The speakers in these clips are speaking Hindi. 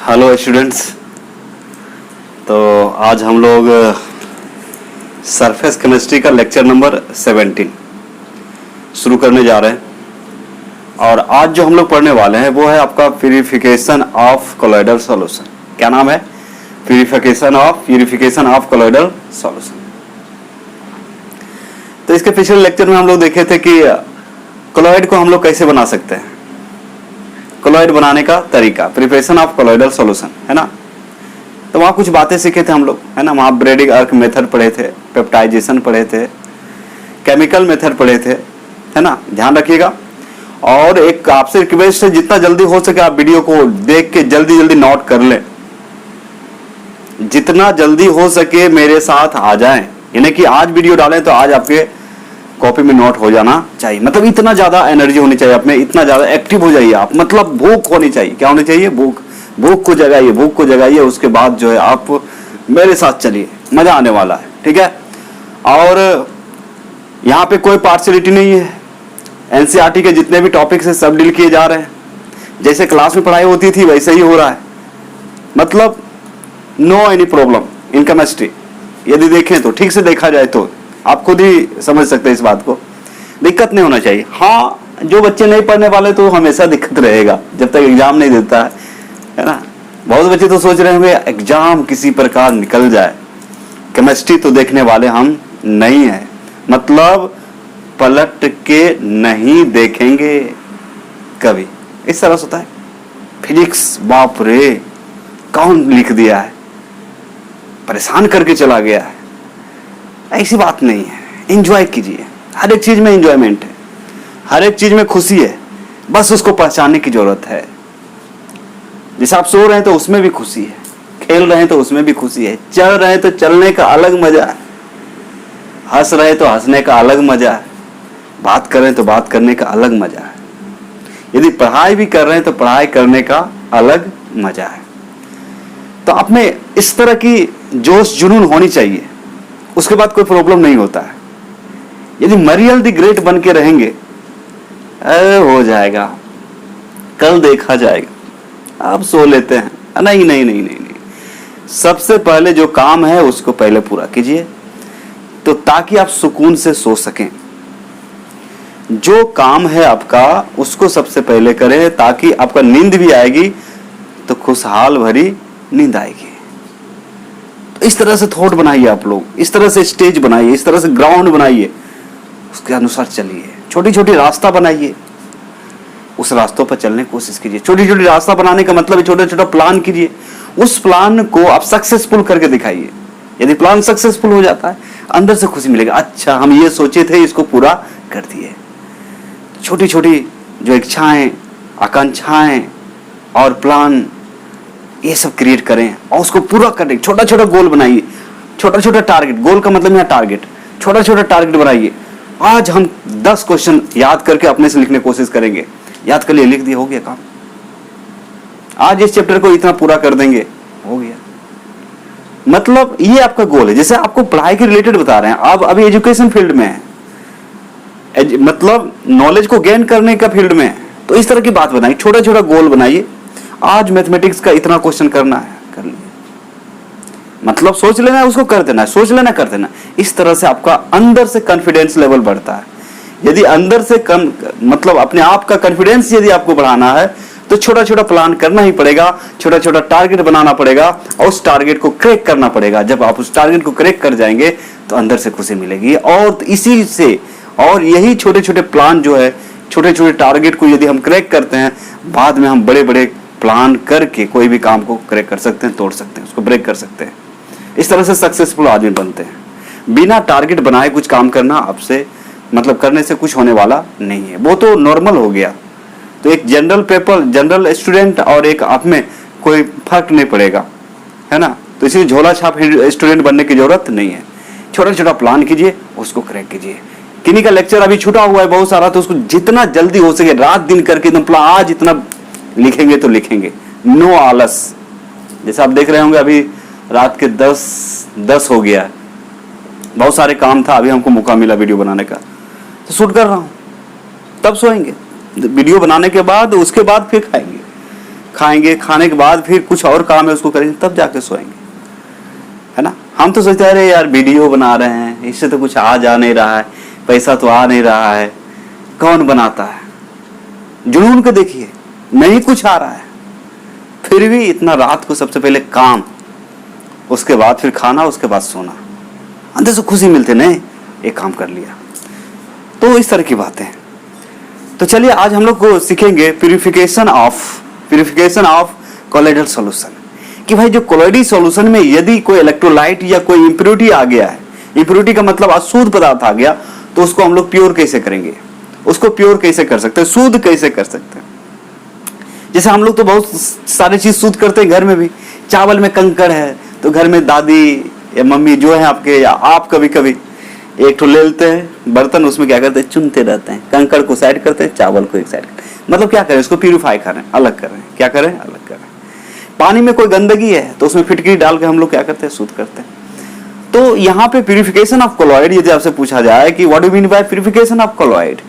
Hello students. तो आज हम लोग सरफेस केमिस्ट्री का लेक्चर नंबर 17 शुरू करने जा रहे हैं। और आज जो हम लोग पढ़ने वाले हैं वो है आपका प्यूरिफिकेशन ऑफ कोलॉइडल सॉल्यूशन। क्या नाम है? Purification of colloidal solution. तो इसके पिछले लेक्चर में हम लोग देखे थे कि कोलॉइड को हम लोग कैसे बना सकते हैं, कोलॉइड बनाने का तरीका, प्रिपरेशन ऑफ कोलॉइडल सॉल्यूशन, है ना। तो वहाँ कुछ बातें सीखे थे हम लोग, है ना। वहाँ ब्रेडिंग आर्क मेथड पढ़े थे, पेप्टाइजेशन पढ़े थे, केमिकल मेथड पढ़े थे, है ना। ध्यान रखिएगा। और एक आपसे रिक्वेस्ट है, जितना जल्दी हो सके आप वीडियो को देख के जल्दी जल्दी नोट कर लें। जितना जल्दी हो सके मेरे साथ आ जाएं, यानी कि आज वीडियो डालें तो आज आपके कॉपी में नोट हो जाना चाहिए। मतलब इतना ज्यादा एनर्जी होनी चाहिए आप में, इतना ज्यादा एक्टिव हो जाइए आप। मतलब भूख होनी चाहिए। क्या होनी चाहिए? भूख को जगाइए। उसके बाद जो है आप मेरे साथ चलिए, मजा आने वाला है, ठीक है। और यहाँ पे कोई पार्शियलिटी नहीं है। एनसीईआरटी के जितने भी टॉपिक्स हैं सब डील किए जा रहे हैं। जैसे क्लास में पढ़ाई होती थी वैसे ही हो रहा है। मतलब no any problem in chemistry. यदि देखें तो, ठीक से देखा जाए तो आप खुद ही समझ सकते हैं इस बात को। दिक्कत नहीं होना चाहिए। हाँ, जो बच्चे नहीं पढ़ने वाले तो हमेशा दिक्कत रहेगा जब तक एग्जाम नहीं देता है ना। बहुत बच्चे तो सोच रहे होंगे एग्जाम किसी प्रकार निकल जाए, केमिस्ट्री तो देखने वाले हम नहीं है। मतलब पलट के नहीं देखेंगे कभी। इस तरह से होता है। फिजिक्स, बाप रे, कौन लिख दिया है, परेशान करके चला गया है। ऐसी बात नहीं है। एंजॉय कीजिए। हर एक चीज में एंजॉयमेंट है, हर एक चीज में खुशी है। बस उसको पहचानने की जरूरत है। जैसे आप सो रहे हैं तो उसमें भी खुशी है, खेल रहे हैं तो उसमें भी खुशी है, चल रहे हैं तो चलने का अलग मजा है, हंस रहे तो हंसने का अलग मजा है, बात कर रहे हैं तो बात करने का अलग मजा है, यदि पढ़ाई भी कर रहे हैं तो पढ़ाई करने का अलग मजा है। तो आप में इस तरह की जोश जुनून होनी चाहिए। उसके बाद कोई प्रॉब्लम नहीं होता है। यदि मरियल द ग्रेट बन के रहेंगे, हो जाएगा, कल देखा जाएगा, अब सो लेते हैं। नहीं नहीं नहीं नहीं नहीं, सबसे पहले जो काम है उसको पहले पूरा कीजिए, तो ताकि आप सुकून से सो सकें। जो काम है आपका उसको सबसे पहले करें, ताकि आपका नींद भी आएगी तो खुशहाल भरी नींद आएगी। तो इस तरह से थॉट बनाइए आप लोग, इस तरह से स्टेज बनाइए, इस तरह से ग्राउंड बनाइए, उसके अनुसार चलिए। छोटी छोटी रास्ता बनाइए, उस रास्तों पर चलने की कोशिश कीजिए। छोटी छोटी रास्ता बनाने का मतलब है छोटा छोटा प्लान कीजिए। उस प्लान को आप सक्सेसफुल करके दिखाइए। यदि प्लान सक्सेसफुल हो जाता है, अंदर से खुशी मिलेगी। अच्छा, हम ये सोचे थे, इसको पूरा कर दिए। छोटी छोटी जो इच्छाएं, आकांक्षाएं और प्लान, ये सब क्रिएट करें और उसको पूरा करें। छोटा छोटा गोल बनाइए, छोटा छोटा टारगेट। गोल का मतलब यहाँ टारगेट। छोटा छोटा टारगेट बनाइए। आज हम 10 क्वेश्चन याद करके अपने से लिखने की कोशिश करेंगे। याद कर लिए, लिख दिया, हो गया काम। आज इस चैप्टर को इतना पूरा कर देंगे, हो गया। मतलब ये आपका गोल है। जैसे आपको पढ़ाई के रिलेटेड बता रहे हैं, आप अभी एजुकेशन फील्ड में है, मतलब नॉलेज को गेन करने का फील्ड में है, तो इस तरह की बात बनाइए। छोटा छोटा गोल बनाइए। आज मैथमेटिक्स का इतना क्वेश्चन करना है, कर लीजिए। मतलब सोच लेना है, उसको कर देना है, सोच लेना, कर देना। इस तरह से आपका अंदर से कॉन्फिडेंस लेवल बढ़ता है। यदि अंदर से मतलब अपने आप का कॉन्फिडेंस यदि आपको बढ़ाना है तो छोटा छोटा प्लान करना ही पड़ेगा, छोटा छोटा टारगेट बनाना पड़ेगा और उस टारगेट को क्रैक करना पड़ेगा। जब आप उस टारगेट को क्रैक कर जाएंगे तो अंदर से खुशी मिलेगी। और इसी से, और यही छोटे छोटे प्लान जो है, छोटे छोटे टारगेट को यदि हम क्रैक करते हैं, बाद में हम बड़े बड़े प्लान करके कोई भी काम को क्रैक कर सकते हैं, तोड़ सकते हैं, उसको ब्रेक कर सकते हैं। इस तरह से सक्सेसफुल आदमी बनते हैं। बिना टारगेट बनाए कुछ काम करना आपसे, मतलब करने से कुछ होने वाला नहीं है। वो तो नॉर्मल हो गया। तो एक जनरल स्टूडेंट और एक आप में कोई फर्क नहीं पड़ेगा, है ना। तो इसलिए झोला छाप स्टूडेंट बनने की जरूरत नहीं है। छोटा छोटा प्लान कीजिए, उसको क्रैक कीजिए। किन्हीं का लेक्चर अभी छूटा हुआ है बहुत सारा, तो उसको जितना जल्दी हो सके रात दिन करके एकदम आज इतना लिखेंगे तो लिखेंगे। नो आलस। जैसे आप देख रहे होंगे अभी रात के 10 हो गया है, बहुत सारे काम था, अभी हमको मौका मिला वीडियो बनाने का तो शूट कर रहा हूँ। तब सोएंगे, वीडियो बनाने के बाद, उसके बाद फिर खाएंगे। खाएंगे, खाने के बाद फिर कुछ और काम है उसको करेंगे, तब जाके सोएंगे, है ना। हम तो सोचते हैं अरे यार वीडियो बना रहे हैं, इससे तो कुछ आ जा नहीं रहा है, पैसा तो आ नहीं रहा है। कौन बनाता है? जुनून को देखिए, नहीं कुछ आ रहा है, फिर भी इतना रात को सबसे पहले काम, उसके बाद फिर खाना, उसके बाद सोना, अंदर से खुशी मिलती नहीं, एक काम कर लिया। तो इस तरह की बातें। तो चलिए आज हम लोग को सीखेंगे प्यूरिफिकेशन ऑफ कोलोइडल सॉल्यूशन, कि भाई जो कोलोइडी सॉल्यूशन में यदि कोई इलेक्ट्रोलाइट या कोई इंप्योरिटी आ गया है, इंप्योरिटी का मतलब अशुद्ध पदार्थ आ गया, तो उसको हम लोग प्योर कैसे करेंगे, उसको प्योर कैसे कर सकते हैं, शुद्ध कैसे कर सकते हैं। जैसे हम लोग तो बहुत सारी चीज शुद्ध करते हैं घर में भी। चावल में कंकड़ है तो घर में दादी या मम्मी जो है आपके, या आप कभी कभी एक ठो ले लेते हैं बर्तन, उसमें क्या करते हैं, चुनते रहते हैं, कंकड़ को साइड करते हैं, चावल को एक साइड करते हैं। मतलब क्या करें, उसको प्यूरिफाई करें, अलग करें। क्या करें? अलग करें। पानी में कोई गंदगी है तो उसमें फिटकरी डाल के हम लोग क्या करते हैं, शुद्ध करते हैं। तो यहाँ पे प्यूरिफिकेशन ऑफ कोलोइड, यदि आपसे पूछा जाए कि what do mean by purification of colloid,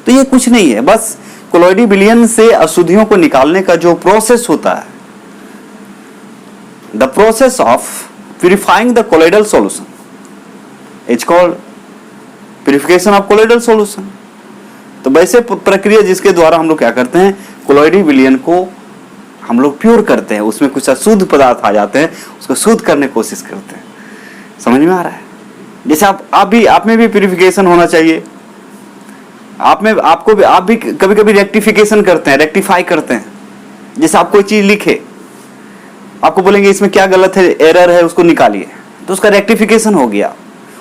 तो ये कुछ नहीं है, बस कोलोइडी विलयन से अशुद्धियों को निकालने का जो प्रोसेस होता है, the process of purifying the colloidal solution is called purification of colloidal solution. तो वैसे प्रक्रिया जिसके द्वारा हम लोग क्या करते हैं, कोलोइडी विलयन को हम लोग प्योर करते हैं, उसमें कुछ अशुद्ध पदार्थ आ जाते हैं, उसको शुद्ध करने की कोशिश करते हैं। समझ में आ रहा है? जैसे आप में भी प्यूरिफिकेशन होना चाहिए। आप भी कभी कभी रेक्टिफिकेशन करते हैं, रेक्टिफाई करते हैं। जैसे आप कोई चीज लिखे, आपको बोलेंगे इसमें क्या गलत है, एरर है, उसको निकालिए, तो उसका रेक्टिफिकेशन हो गया।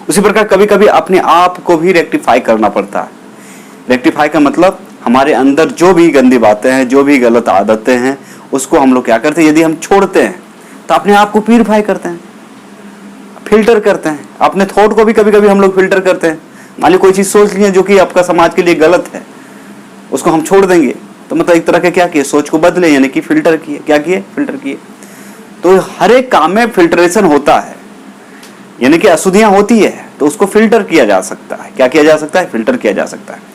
उसी प्रकार कभी कभी अपने आप को भी रेक्टिफाई करना पड़ता है। रेक्टिफाई का मतलब हमारे अंदर जो भी गंदी बातें हैं, जो भी गलत आदतें हैं, उसको हम लोग क्या करते हैं, यदि हम छोड़ते हैं तो अपने आप को प्यूरिफाई करते हैं, फिल्टर करते हैं। अपने थॉट को भी कभी कभी हम लोग फिल्टर करते हैं। मान ली कोई चीज सोच ली है जो कि आपका समाज के लिए गलत है, उसको हम छोड़ देंगे, तो मतलब एक तरह के क्या किए, सोच को बदले, यानी कि फिल्टर किए। क्या किए? फिल्टर किए। तो हर एक काम में फिल्ट्रेशन होता है, यानी कि अशुद्धियां होती है तो उसको फिल्टर किया जा सकता है। क्या किया जा सकता है? फिल्टर किया जा सकता है।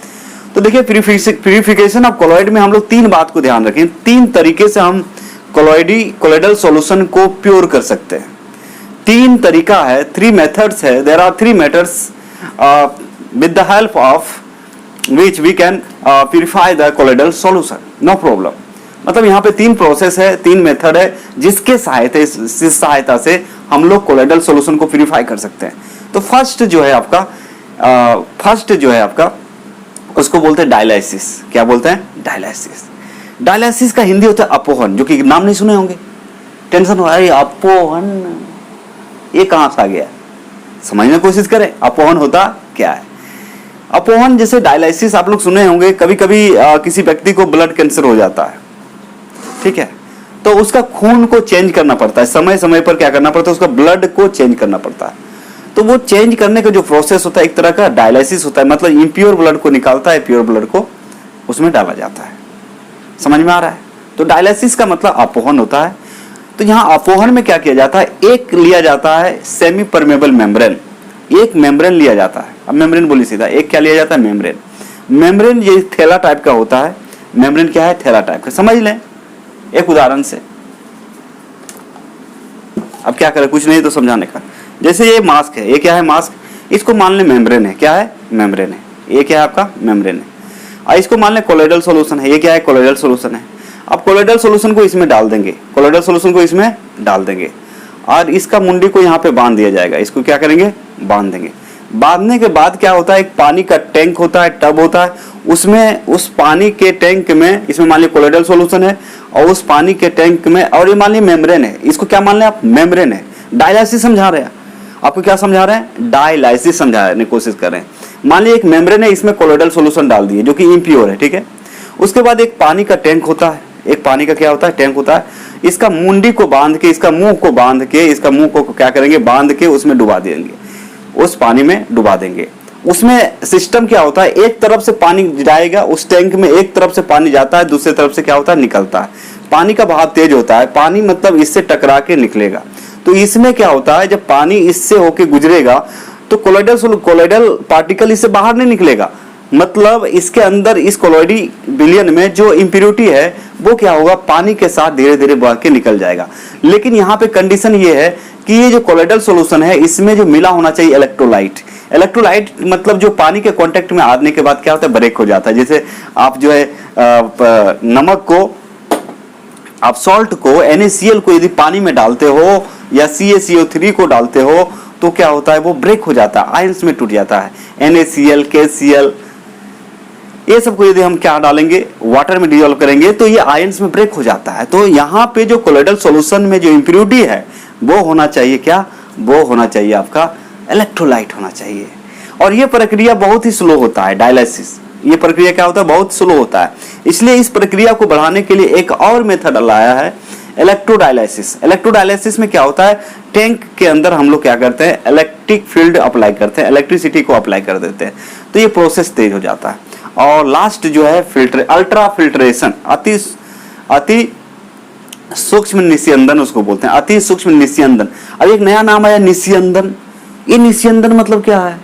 तो देखिए प्यूरिफिकेशन ऑफ कोलोइड में हम लोग तीन बात को ध्यान रखें, तीन तरीके से हम कोलोइडल सॉल्यूशन को प्योर कर सकते हैं। तीन तरीका है, 3 मेथड्स है। There are 3 methods with the help of which we can purify the colloidal solution, no problem। मतलब यहाँ पे 3 प्रोसेस है, 3 मेथड है, जिसके सहायता से हम लोग कोलोइडल सॉल्यूशन को प्यूरिफाई कर सकते हैं। तो फर्स्ट जो है आपका उसको बोलते हैं डायलाइसिस। क्या बोलते हैं? डायलाइसिस। डायलाइसिस का हिंदी होता है अपोहन, जो कि नाम नहीं सुने होंगे, टेंशन हो रहा है, अपोहन ये कहां से आ गया, समझने की कोशिश करें अपोहन होता क्या है। अपोहन जैसे डायलाइसिस आप लोग सुने होंगे, कभी कभी किसी व्यक्ति को ब्लड कैंसर हो जाता है, ठीक है, तो उसका खून को चेंज करना पड़ता है, समय समय पर क्या करना पड़ता है, उसका ब्लड को चेंज करना पड़ता है। तो वो चेंज करने का जो प्रोसेस होता है एक तरह का डायलाइसिस होता है, मतलब इम्प्योर ब्लड को निकालता है, प्योर ब्लड को उसमें डाला जाता है। समझ में आ रहा है? तो डायलाइसिस का मतलब अपोहन होता है। तो यहाँ अपोहन में क्या किया जाता है, एक लिया जाता है सेमी परमेबल मेम्ब्रेन, एक मेम्ब्रेन लिया जाता है। अब मेम्ब्रेन बोली सीधा, एक क्या लिया जाता है, मेम्ब्रेन। मेम्ब्रेन ये थैला टाइप का होता है। मेम्ब्रेन क्या है? थैला टाइप का। समझ लें एक उदाहरण से। अब क्या करें, कुछ नहीं तो समझाने का। जैसे ये मास्क है, ये क्या है, मास्क, इसको मान लें मेम्ब्रेन है। क्या है? मेम्ब्रेन है। ये क्या है आपका? मेम्ब्रेन है। और इसको मान लें कोलोइडल सॉल्यूशन है। ये क्या है? कोलोइडल सॉल्यूशन है। अब कोलोइडल सॉल्यूशन को इसमें डाल देंगे, कोलोइडल सॉल्यूशन को इसमें डाल देंगे, और इसका मुंडी को यहाँ पे बांध दिया जाएगा। इसको क्या करेंगे? बांध देंगे। बांधने के बाद क्या होता है, एक पानी का टैंक होता है, टब होता है, उसमें उस पानी के टैंक में, इसमें मान लीजिए कोलोइडल सॉल्यूशन है, और उस पानी के टैंक में, और ये मान लीजिए मेम्ब्रेन है, इसको क्या मान लें आप? मेम्ब्रेन है। डायलाइसिस समझा रहे हैं आपको, क्या समझा रहे हैं? डायलाइसिस समझाने की कोशिश कर रहे हैं। मान लीजिए एक मेम्ब्रेन है, इसमें कोलोइडल सॉल्यूशन डाल दिए जो कि इम्प्योर है, ठीक है। उसके बाद एक पानी का टैंक होता है, एक पानी का क्या होता है? टैंक होता है। इसका मुंडी को बांध के, इसका मुंह को बांध के, इसका मुंह को क्या करेंगे? बांध के उसमें डुबा देंगे, उस पानी में डुबा देंगे। उसमें सिस्टम क्या होता है, एक तरफ से पानी जाएगा उस टैंक में, एक तरफ से पानी जाता है, दूसरी तरफ से क्या होता है? निकलता है। पानी का बहाव तेज होता है, पानी मतलब इससे टकरा के निकलेगा। तो इसमें क्या होता है, जब पानी इससे होके गुजरेगा तो कोलोइडल पार्टिकल इससे बाहर नहीं निकलेगा, मतलब इसके अंदर, इस कोलोइडी विलयन में जो इम्प्योरिटी है वो क्या होगा, पानी के साथ धीरे धीरे बह के निकल जाएगा। लेकिन यहाँ पे कंडीशन ये है कि ये जो कोलोइडल सॉल्यूशन है इसमें जो मिला होना चाहिए इलेक्ट्रोलाइट। इलेक्ट्रोलाइट मतलब जो पानी के कांटेक्ट में आने के बाद क्या होता है, ब्रेक हो जाता है। जैसे आप जो है नमक को, आप सॉल्ट को, NaCl को यदि पानी में डालते हो या CaCO3 को डालते हो तो क्या होता है, वो ब्रेक हो जाता है, आयंस में टूट जाता है। NaCl, KCl ये सबको यदि हम क्या डालेंगे, वाटर में डिजोल्व करेंगे तो ये आयंस में ब्रेक हो जाता है। तो यहाँ पे जो कोलोइडल सॉल्यूशन में जो इम्प्योरिटी है वो होना चाहिए क्या, वो होना चाहिए आपका इलेक्ट्रोलाइट होना चाहिए। और ये प्रक्रिया बहुत ही स्लो होता है, डायलिसिस, ये प्रक्रिया क्या होता है, बहुत स्लो होता है। इसलिए इस प्रक्रिया को बढ़ाने के लिए एक और मेथड लाया है, इलेक्ट्रोडायलिसिस। इलेक्ट्रोडायलिसिस में क्या होता है, टैंक के अंदर हम लोग क्या करते हैं, इलेक्ट्रिक फील्ड अप्लाई करते हैं, इलेक्ट्रिसिटी को अप्लाई कर देते हैं, तो ये प्रोसेस तेज हो जाता है। और लास्ट जो है फिल्टर, अल्ट्रा फिल्ट्रेशन, अति सूक्ष्म निस्यंदन उसको बोलते हैं, अति सूक्ष्म निस्यंदन। अब एक नया नाम आया निस्यंदन। ये निस्यंदन मतलब क्या है,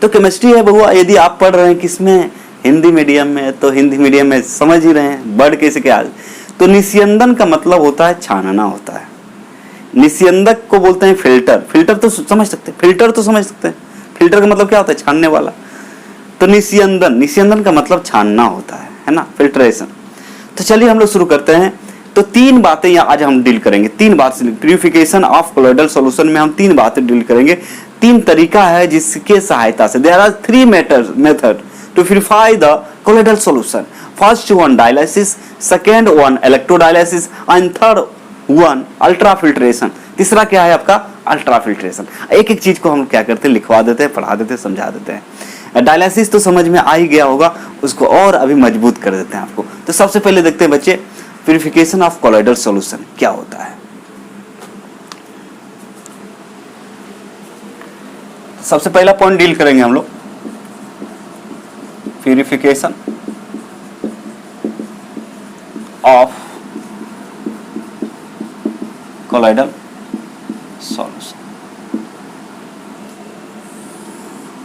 तो केमिस्ट्री है बबुआ। यदि आप पढ़ रहे हैं किसमें, हिंदी मीडियम में, तो हिंदी मीडियम में समझ ही रहे हैं, बढ़ के से क्या। तो निस्यंदन का मतलब होता है छानना होता है। निस्यंदक को बोलते हैं फिल्टर। फिल्टर तो समझ सकते हैं, फिल्टर तो समझ सकते हैं, फिल्टर का मतलब क्या होता है, छानने वाला। तो निस्यंदन, निस्यंदन का मतलब छानना होता है ना, फिल्ट्रेशन। तो चलिए हम लोग शुरू करते हैं। तो तीन बातें यहाँ आज हम डील करेंगे, तीन बात, प्यूरिफिकेशन ऑफ कोलोइडल सॉल्यूशन में हम तीन बातें डील करेंगे। तीन तरीका है जिसके सहायता से, there are three method to purify the colloidal solution. First one dialysis, second one electrodialysis and third one ultra filtration. तीसरा क्या है आपका, अल्ट्रा फिल्ट्रेशन। एक एक चीज को हम क्या करते हैं, लिखवा देते हैं, पढ़ा देते हैं, समझा देते हैं। डायलिसिस तो समझ में आ ही गया होगा, उसको और अभी मजबूत कर देते हैं आपको। तो सबसे पहले देखते हैं बच्चे, प्यूरिफिकेशन ऑफ कोलोइडल सॉल्यूशन क्या होता है। सबसे पहला पॉइंट डील करेंगे हम लोग, प्यूरिफिकेशन ऑफ कोलोइडल सॉल्यूशन।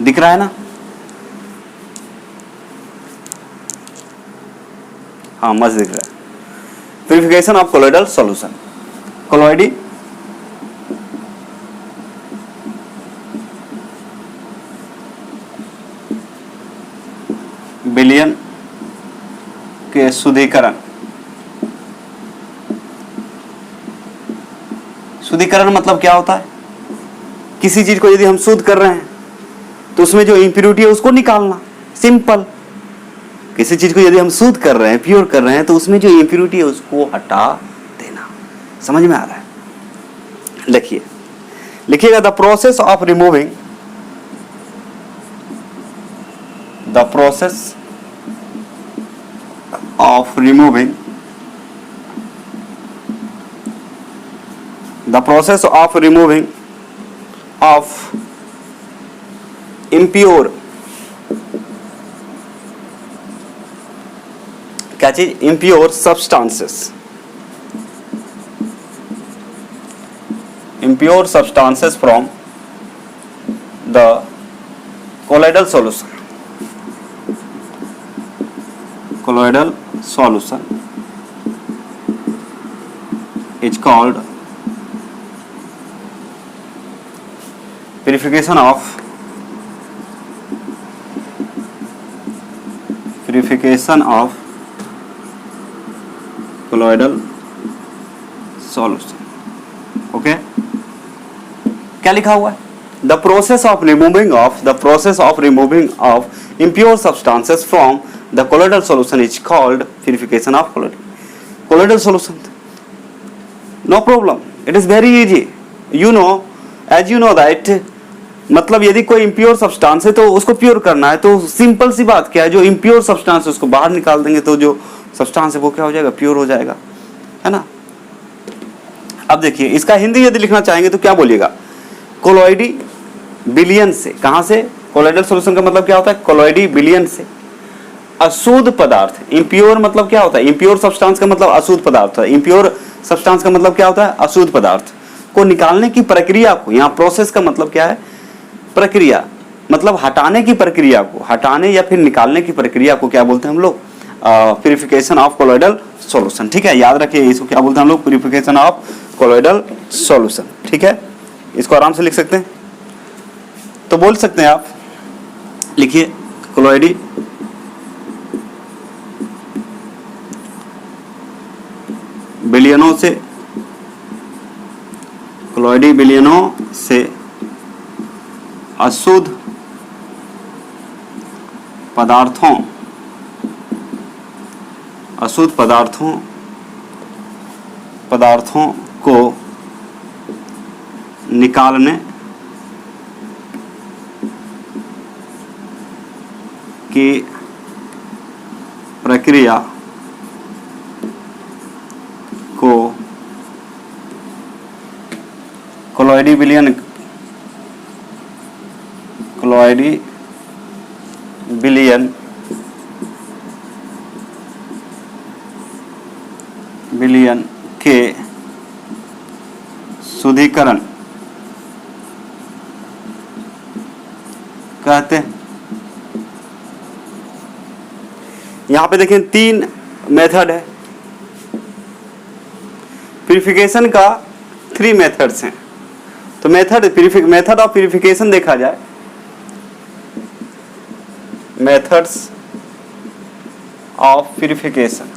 दिख रहा है ना, हाँ मस्त दिख रहा है। प्यूरिफिकेशन ऑफ कोलोइडल सॉल्यूशन, कोलोइडी विलयन के शुद्धिकरण। शुद्धिकरण मतलब क्या होता है, किसी चीज को यदि हम शुद्ध कर रहे हैं तो उसमें जो इम्प्योरिटी है उसको निकालना, सिंपल। किसी चीज को यदि हम शुद्ध कर रहे हैं, प्योर कर रहे हैं, तो उसमें जो इम्प्योरिटी है उसको हटा देना। समझ में आ रहा है, देखिए लिखिएगा, the process of removing, the process of removing, the process of removing of impure, क्या चीज, impure substances, impure substances from the colloidal solution, colloidal solution is called purification of colloidal solution। Okay, क्या लिखा हुआ है, the process of removing of impure substances from the colloidal solution is called purification of colloidal solution। No problem, it is very easy, you know, as you know that, मतलब यदि कोई impure substance है तो उसको प्योर करना है, तो सिंपल सी बात क्या है, जो impure substance है उसको बाहर निकाल देंगे तो जो substance है वो क्या हो जाएगा, प्योर हो जाएगा, है ना। अब देखिए इसका हिंदी यदि लिखना चाहेंगे तो क्या बोलिएगा, कोलोइडी विलयन से, कहां से, कोलोइडल सॉल्यूशन का मतलब क्या होता है, कोलोइडी विलयन से अशुद्ध पदार्थ। इम्प्योर मतलब क्या होता है, इम्प्योर सब्सटेंस का मतलब अशुद्ध पदार्थ है। इम्प्योर सब्सटेंस का मतलब क्या होता है, अशुद्ध पदार्थ को निकालने की प्रक्रिया को, यहाँ प्रोसेस का मतलब क्या है, प्रक्रिया, मतलब हटाने की प्रक्रिया को, हटाने या फिर निकालने की प्रक्रिया को क्या बोलते हैं हम लोग, प्यूरिफिकेशन ऑफ कोलोइडल सॉल्यूशन। ठीक है, याद रखिए इसको क्या बोलते हैं हम लोग, प्यूरिफिकेशन ऑफ कोलोइडल सॉल्यूशन। ठीक है, इसको आराम से लिख सकते हैं। तो बोल सकते हैं आप, लिखिए कोलोइडी विलयनों से, कोलोइडी विलयनों से अशुद्ध पदार्थों, अशुद्ध पदार्थों को निकालने की प्रक्रिया को कोलोइडी विलयन विलयन के शुद्धिकरण कहते हैं। यहां पे देखें 3 मेथड है प्यूरिफिकेशन का, 3 मेथड्स हैं। तो मेथड ऑफ प्यूरिफिकेशन देखा जाए, methods of purification,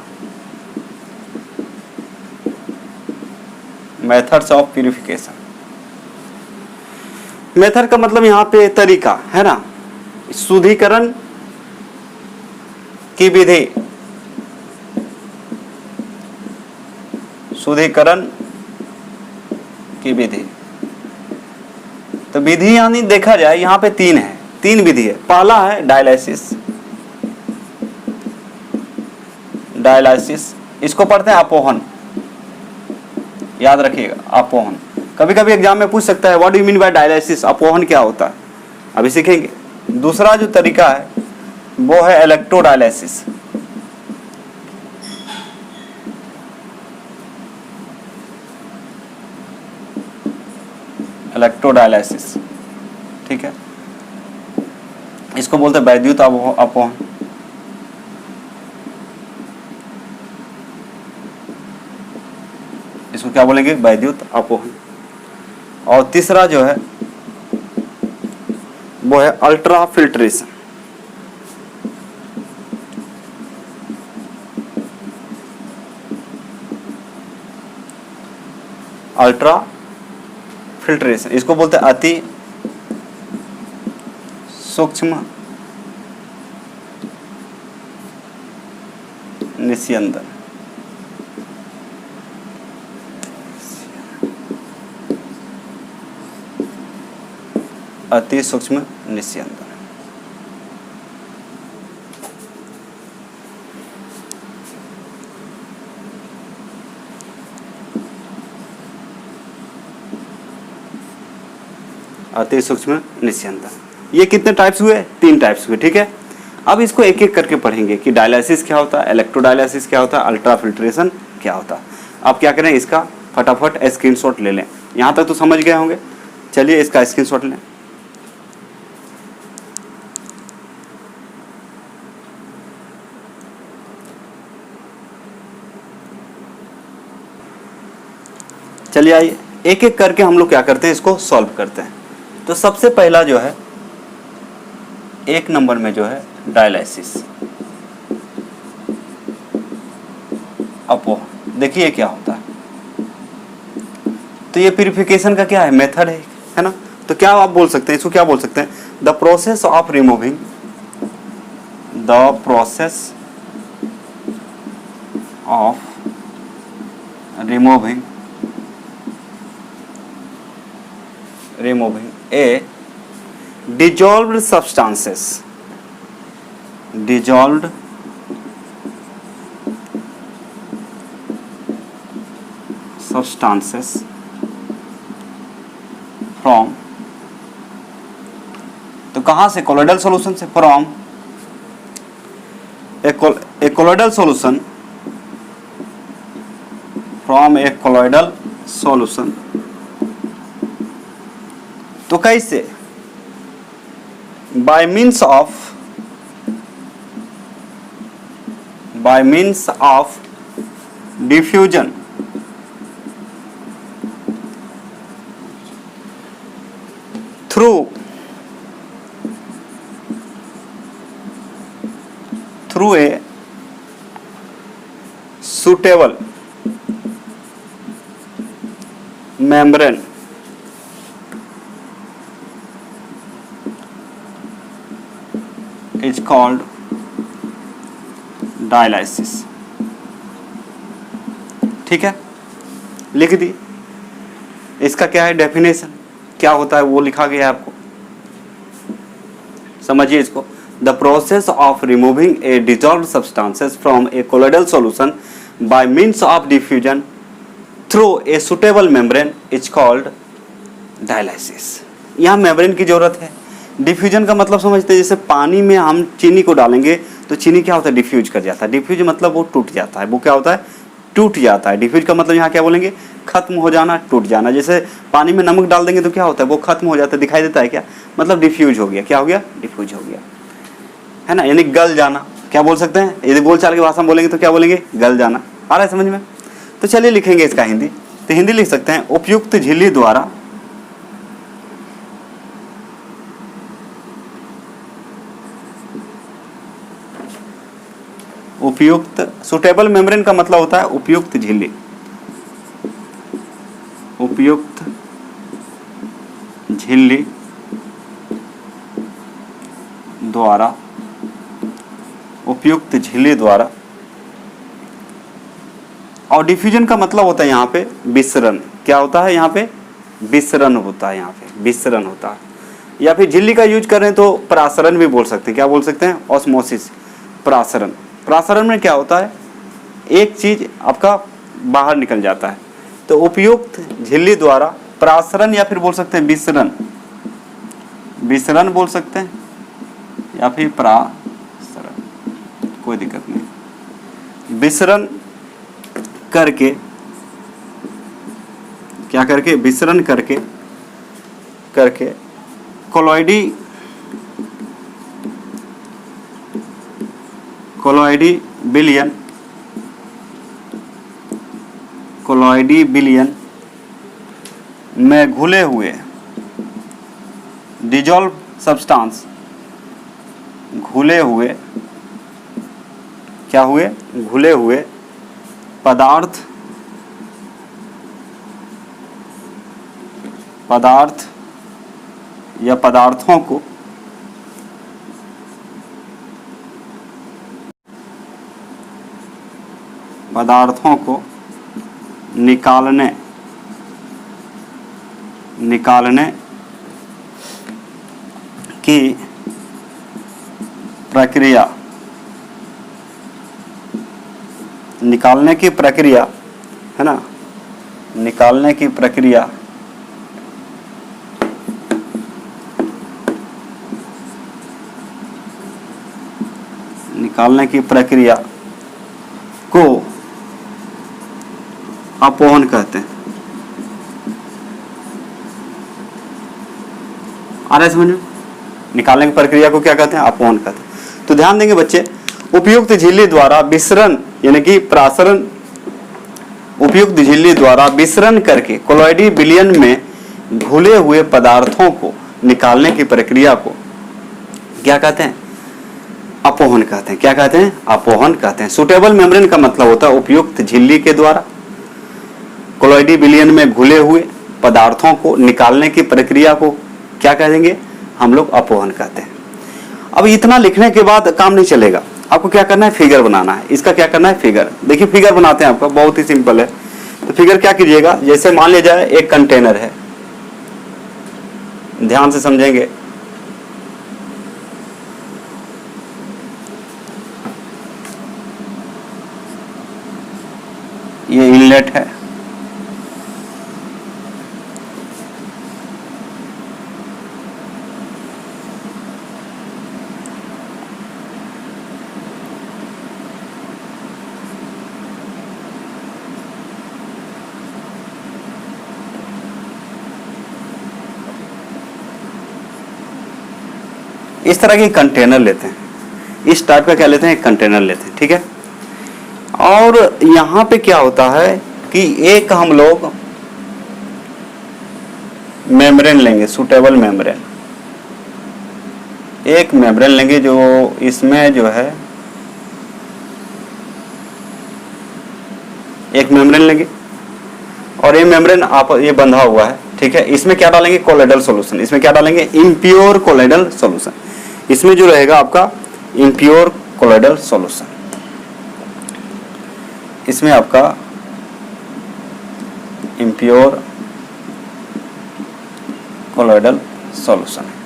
methods of purification, method का मतलब यहां पे तरीका है ना, शुद्धिकरण की विधि, शुद्धिकरण की विधि। तो विधि यानी देखा जाए यहां पे 3 है, 3 विधि है। पहला है डायलिसिस, डायलिसिस इसको पढ़ते हैं अपोहन, याद रखिएगा अपोहन। कभी कभी एग्जाम में पूछ सकता है what do you mean by dialysis, अपोहन क्या होता है, अभी सीखेंगे। दूसरा जो तरीका है वो है इलेक्ट्रोडायलिसिस, इलेक्ट्रोडायलिसिस। ठीक है, इसको बोलते हैं वैद्युत अपोहन। इसको क्या बोलेंगे, वैद्युत अपोहन। और तीसरा जो है वो है अल्ट्रा फिल्ट्रेशन, अल्ट्रा फिल्ट्रेशन इसको बोलते हैं अति सूक्ष्म निस्यंदन। अति सूक्ष्म निस्यंदन। अति सूक्ष्म निस्यंदन। ये कितने टाइप्स हुए, 3 टाइप्स हुए। ठीक है, अब इसको एक एक करके पढ़ेंगे कि डायलिसिस क्या होता है, इलेक्ट्रोडायलिसिस क्या होता है, अल्ट्रा फिल्ट्रेशन क्या होता है। आप क्या करें, इसका फटाफट स्क्रीनशॉट ले लें। यहाँ तक तो समझ गए होंगे, चलिए इसका स्क्रीनशॉट लें। चलिए आइए एक एक करके हम लोग क्या करते हैं, इसको सॉल्व करते हैं। तो सबसे पहला जो है 1 नंबर में जो है डायलिसिस अपोहन। देखिए क्या होता है, तो ये प्यूरिफिकेशन का क्या है, मेथड है ना। तो क्या आप बोल सकते हैं, इसको क्या बोल सकते हैं, the process of removing, the process of removing a dissolved substances, dissolved substances from, तो कहां से, कोलोइडल सॉल्यूशन से, from A colloidal solution, from A colloidal solution. तो कैसे, bye means by means of diffusion through a suitable membrane is called dialysis. ठीक है, लिख दी। इसका क्या है डेफिनेशन, क्या होता है वो लिखा गया है आपको, समझिए इसको। The process of removing A dissolved substances from A colloidal solution bye means of diffusion through a suitable membrane is called dialysis. यहाँ मेम्ब्रेन की जरूरत है। डिफ्यूजन का मतलब समझते हैं, जैसे पानी में हम चीनी को डालेंगे तो चीनी क्या होता है, डिफ्यूज कर जाता है। डिफ्यूज मतलब वो टूट जाता है, वो क्या होता है, टूट जाता है। डिफ्यूज का मतलब यहाँ क्या बोलेंगे, खत्म हो जाना, टूट जाना। जैसे पानी में नमक डाल देंगे तो क्या होता है, वो खत्म हो जाता है, दिखाई देता है क्या, मतलब डिफ्यूज हो गया। क्या हो गया, डिफ्यूज हो गया, है ना, यानी गल जाना। क्या बोल सकते हैं, यदि बोलचाल की भाषा में बोलेंगे तो क्या बोलेंगे, गल जाना। आ रहा है समझ में? तो चलिए लिखेंगे इसका हिंदी। तो हिंदी लिख सकते हैं, उपयुक्त झिल्ली द्वारा उपयुक्त, सुटेबल मेम्ब्रेन का मतलब होता है उपयुक्त झिल्ली, उपयुक्त झिल्ली द्वारा, उपयुक्त झिल्ली द्वारा। और डिफ्यूजन का मतलब होता है यहाँ पे विसरण। क्या होता है यहाँ पे, विसरण होता है, यहाँ पे विसरण होता है। या फिर झिल्ली का यूज करें तो प्रासरण भी बोल सकते हैं। क्या बोल सकते हैं, ऑस्मोसिस, प्रासरण। प्रासरण में क्या होता है, एक चीज आपका बाहर निकल जाता है। तो उपयुक्त झिल्ली द्वारा प्रासरण या फिर बोल सकते हैं विसरण, विसरण बोल सकते हैं या फिर प्रासरण, कोई दिक्कत नहीं। विसरण करके, क्या करके, विसरण करके कोलॉइडी बिलियन में घुले हुए डिजॉल्व सब्सटेंस, घुले हुए, क्या हुए, घुले हुए पदार्थ या पदार्थों को निकालने की प्रक्रिया, निकालने की प्रक्रिया, है ना, निकालने की प्रक्रिया को अपोहन कहते हैं। आ रहा है समझ में? निकालने की प्रक्रिया को क्या कहते हैं, अपोहन कहते हैं। तो ध्यान देंगे बच्चे, उपयुक्त झिल्ली द्वारा विसरण यानी कि प्रासरण, उपयुक्त झिल्ली द्वारा विसरण करके कोलॉइडी बिलियन में घुले हुए पदार्थों को निकालने की प्रक्रिया को क्या कहते हैं, अपोहन कहते हैं। क्या कहते हैं, अपोहन कहते हैं। सुटेबल मेम्ब्रेन का मतलब होता है उपयुक्त झिल्ली के द्वारा कोलॉइडी बिलियन में घुले हुए पदार्थों को निकालने की प्रक्रिया को क्या कहेंगे, हम लोग अपोहन कहते हैं। अब इतना लिखने के बाद काम नहीं चलेगा, आपको क्या करना है, फिगर बनाना है। इसका क्या करना है, फिगर। देखिए फिगर बनाते हैं आपका, बहुत ही सिंपल है। तो फिगर क्या कीजिएगा, जैसे मान लिया जाए एक कंटेनर है, ध्यान से समझेंगे। ये इनलेट है, इस तरह के कंटेनर लेते हैं, इस टाइप का क्या लेते हैं, एक कंटेनर लेते हैं। ठीक है, और यहाँ पे क्या होता है कि एक हम लोग मेम्ब्रेन लेंगे, सुटेबल मेम्ब्रेन, एक मेम्ब्रेन लेंगे जो इसमें जो है एक मेम्ब्रेन लेंगे और ये मेम्ब्रेन आप ये बंधा हुआ है, ठीक है। इसमें क्या डालेंगे? Colloidal solution. इसमें क्या डालेंगे? Impure colloidal solution. इसमें जो रहेगा आपका इम्प्योर कोलोइडल सॉल्यूशन, इसमें आपका इम्प्योर कोलोइडल सॉल्यूशन है।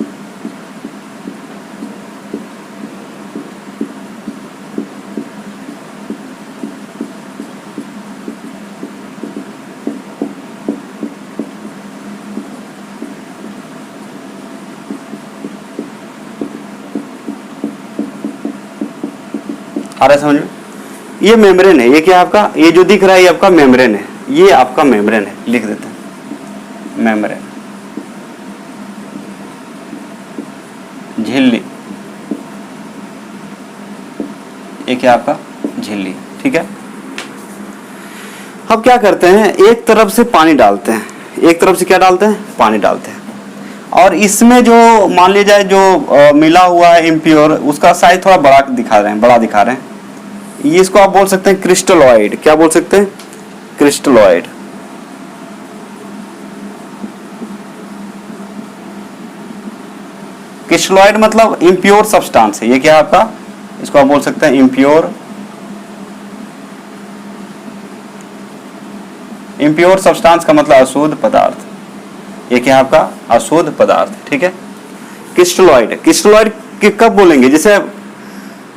आ रहा है समझ में? ये मेम्ब्रेन है, ये क्या आपका, ये जो दिख रहा है ये आपका मेम्ब्रेन है, ये आपका मेम्ब्रेन है, लिख देते हैं मेम्ब्रेन, झिल्ली, ये क्या आपका झिल्ली, ठीक है। अब क्या करते हैं, एक तरफ से पानी डालते हैं, एक तरफ से क्या डालते हैं? पानी डालते हैं। और इसमें जो मान लिया जाए जो मिला हुआ है इम्प्योर, उसका साइज थोड़ा बड़ा दिखा रहे हैं, बड़ा दिखा रहे हैं। ये इसको आप बोल सकते हैं क्रिस्टलॉइड। क्या बोल सकते हैं? क्रिस्टलॉइड। क्रिस्टलॉइड मतलब इम्प्योर सब्सटेंस है। ये क्या आपका, इसको आप बोल सकते हैं इम्प्योर, इम्प्योर सब्सटेंस का मतलब अशुद्ध पदार्थ। ये क्या आपका अशुद्ध पदार्थ, ठीक है। क्रिस्टलॉइड, क्रिस्टलॉइड कब बोलेंगे? जैसे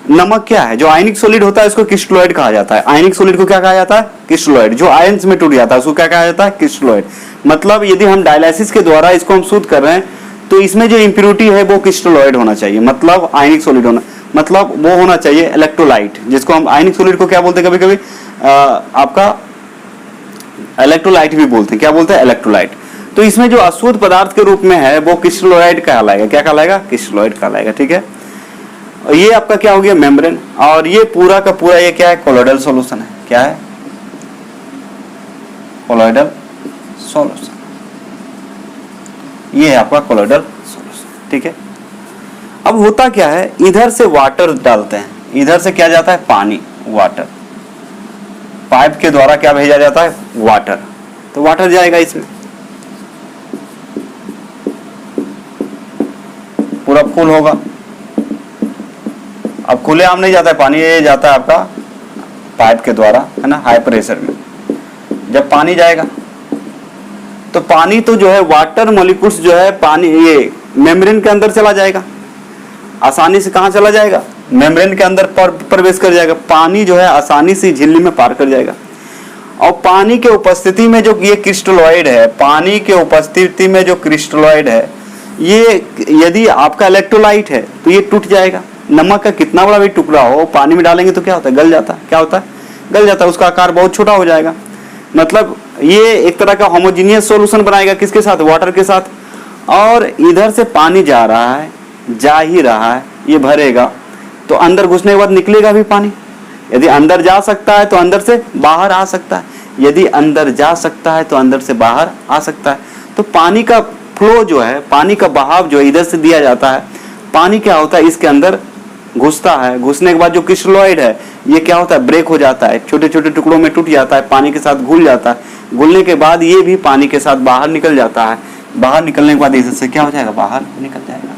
नमक क्या है, जो आयनिक सॉलिड होता है उसको क्रिस्टलॉइड कहा जाता है। आयनिक सॉलिड को क्या कहा जाता है? क्रिस्टलॉइड। जो आयंस में टूट जाता है उसको क्या कहा जाता है? क्रिस्टलॉइड। मतलब यदि हम डायलिसिस के द्वारा इसको हम शुद्ध कर रहे हैं तो इसमें जो इम्प्योरिटी है वो क्रिस्टलॉइड होना चाहिए, मतलब आयनिक सॉलिड होना, मतलब वो होना चाहिए इलेक्ट्रोलाइट, जिसको हम आयनिक सॉलिड को क्या बोलते हैं, कभी कभी आपका इलेक्ट्रोलाइट भी बोलते हैं। क्या बोलते हैं? इलेक्ट्रोलाइट। तो इसमें जो अशुद्ध पदार्थ के रूप में है वो क्रिस्टलॉइड कहलाएगा। क्या कहलाएगा? क्रिस्टलॉइड कहलाएगा, ठीक है। और ये आपका क्या हो गया? मेम्ब्रेन। और ये पूरा का पूरा ये क्या है? कोलोइडल सॉल्यूशन है। क्या है? Colloidal solution. ये है आपका कोलोइडल सॉल्यूशन, ठीक है। अब होता क्या है, इधर से वाटर डालते हैं, इधर से क्या जाता है? पानी, वाटर। पाइप के द्वारा क्या भेजा जाता है? वाटर। तो वाटर जाएगा इसमें, पूरा फुल होगा। अब खुलेआम नहीं जाता है पानी, ये जाता है आपका पाइप के द्वारा, है ना, हाई प्रेशर में। जब पानी जाएगा तो पानी तो जो है वाटर मॉलिक्यूल्स जो है पानी ये मेम्ब्रेन के अंदर चला जाएगा आसानी से। कहाँ चला जाएगा? मेम्ब्रेन के अंदर प्रवेश कर जाएगा। पानी जो है आसानी से झिल्ली में पार कर जाएगा। और पानी के उपस्थिति में जो ये क्रिस्टलॉइड है, पानी के उपस्थिति में जो क्रिस्टलॉइड है, ये यदि आपका इलेक्ट्रोलाइट है तो ये टूट जाएगा। नमक का कितना बड़ा भी टुकड़ा हो, पानी में डालेंगे तो क्या होता है? गल जाता है। क्या होता है? गल जाता है। उसका आकार बहुत छोटा हो जाएगा। मतलब ये एक तरह का होमोजीनियस सॉल्यूशन बनाएगा। किसके साथ? वाटर के साथ। और इधर से पानी जा रहा है, जा ही रहा है, ये भरेगा तो अंदर घुसने के बाद निकलेगा भी पानी। यदि अंदर जा सकता है तो अंदर से बाहर आ सकता है, यदि अंदर जा सकता है तो अंदर से बाहर आ सकता है। तो पानी का फ्लो जो है, पानी का बहाव जो इधर से दिया जाता है, पानी क्या होता है? इसके अंदर घुसता है। घुसने के बाद जो क्रिस्टलॉइड है ये क्या होता है? ब्रेक हो जाता है, छोटे छोटे टुकड़ों में टूट जाता है, पानी के साथ घुल जाता है। घुलने के बाद ये भी पानी के साथ बाहर निकल जाता है। बाहर निकलने के बाद इधर से क्या हो जाएगा? बाहर निकल जाएगा।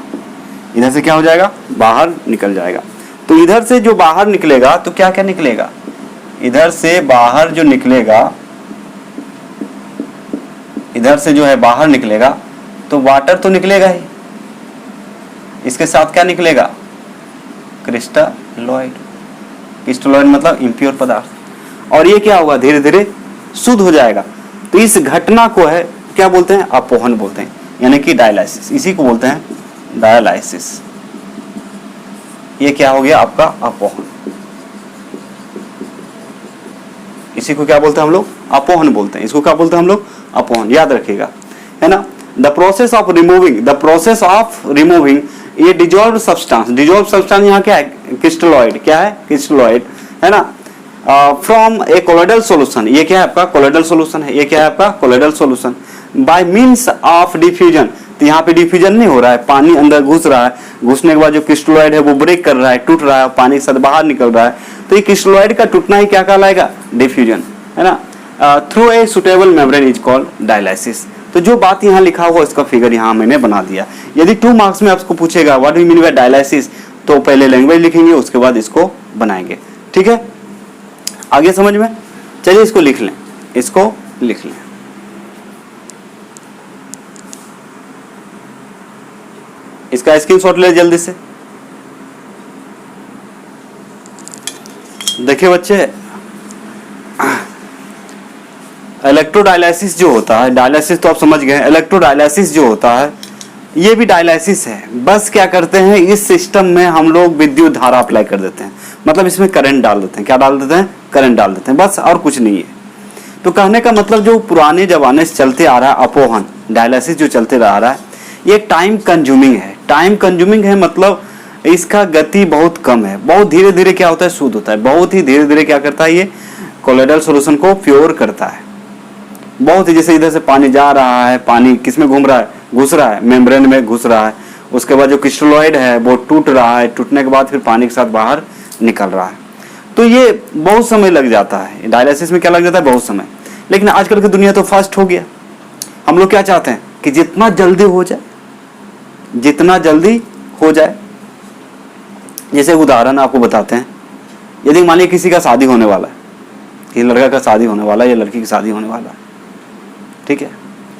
इधर से क्या हो जाएगा? बाहर निकल जाएगा। तो इधर से जो बाहर निकलेगा तो क्या क्या निकलेगा? इधर से बाहर जो निकलेगा, इधर से जो है बाहर निकलेगा तो वाटर तो निकलेगा ही, इसके साथ क्या निकलेगा? क्रिस्टलॉइड। क्रिस्टलॉइड मतलब इम्प्योर पदार्थ। और ये क्या होगा? धीरे धीरे शुद्ध हो जाएगा। तो इस घटना को है क्या बोलते हैं? अपोहन बोलते हैं, यानी कि डायलाइसिस। इसी को बोलते हैं डायलाइसिस। ये क्या हो गया? आपका अपोहन। इसी को क्या बोलते हैं हम लोग? अपोहन बोलते हैं। इसको क्या बोलते हैं हम लोग? अपोहन। याद रखिएगा, है ना। द प्रोसेस ऑफ रिमूविंग ये डिजॉल्व सब्सटेंस। डिजॉल्व सब्सटेंस यहाँ क्या है? क्रिस्टलॉइड। क्या है? क्रिस्टलॉइड, है ना। फ्रॉम ए कोलोइडल सॉल्यूशन, ये क्या है आपका कोलोइडल सॉल्यूशन है, ये क्या है आपका colloidal solution, by means of diffusion, तो यहाँ पे डिफ्यूजन नहीं हो रहा है, पानी अंदर घुस रहा है, घुसने के बाद जो क्रिस्टलोइड है वो ब्रेक कर रहा है, टूट रहा है, पानी के साथ बाहर निकल रहा है, तो ये क्रिस्टलोइड का टूटना ही क्या कहलाएगा, डिफ्यूजन, है ना। Through a suitable membrane is called dialysis. तो जो बात यहाँ लिखा हुआ इसका फिगर यहाँ मैंने बना दिया। यदि 2 मार्क्स में आपको पूछेगा what do you mean by dialysis, तो पहले लैंग्वेज लिखेंगे, उसके बाद इसको बनाएंगे, ठीक है, आगे समझ में। चलिए इसको लिख लें, इसको लिख लें। इसका स्क्रीनशॉट ले जल्दी से। देखिए बच्चे, इलेक्ट्रोडायलिसिस जो होता है, डायलिसिस तो आप समझ गए, इलेक्ट्रोडायलिसिस जो होता है ये भी डायलिसिस है। बस क्या करते हैं, इस सिस्टम में हम लोग विद्युत धारा अप्लाई कर देते हैं, मतलब इसमें करंट डाल देते हैं। क्या डाल देते हैं, करंट डाल देते हैं, बस और कुछ नहीं है। तो कहने का मतलब जो पुराने जमाने से चलते आ रहा है अपोहन डायलिसिस जो चलते आ रहा है, ये टाइम कंज्यूमिंग है। टाइम कंज्यूमिंग है मतलब इसका गति बहुत कम है, बहुत धीरे धीरे क्या होता है, शुद्ध होता है, बहुत ही धीरे धीरे क्या करता है, ये कोलोइडल सॉल्यूशन को प्योर करता है। बहुत ही, जैसे इधर से पानी जा रहा है, पानी किसमें घूम रहा है, घुस रहा है, मेम्ब्रेन में घुस रहा है, उसके बाद जो क्रिस्टलोइड है वो टूट रहा है, टूटने के बाद फिर पानी के साथ बाहर निकल रहा है। तो ये बहुत समय लग जाता है, डायलिसिस में क्या लग जाता है, बहुत समय। लेकिन आजकल की दुनिया तो फास्ट हो गया, हम लोग क्या चाहते हैं कि जितना जल्दी हो जाए, जितना जल्दी हो जाए। जैसे उदाहरण आपको बताते हैं, यदि मान लीजिए किसी का शादी होने वाला है, कि लड़का का शादी होने वाला है या लड़की की शादी होने वाला है, ठीक है,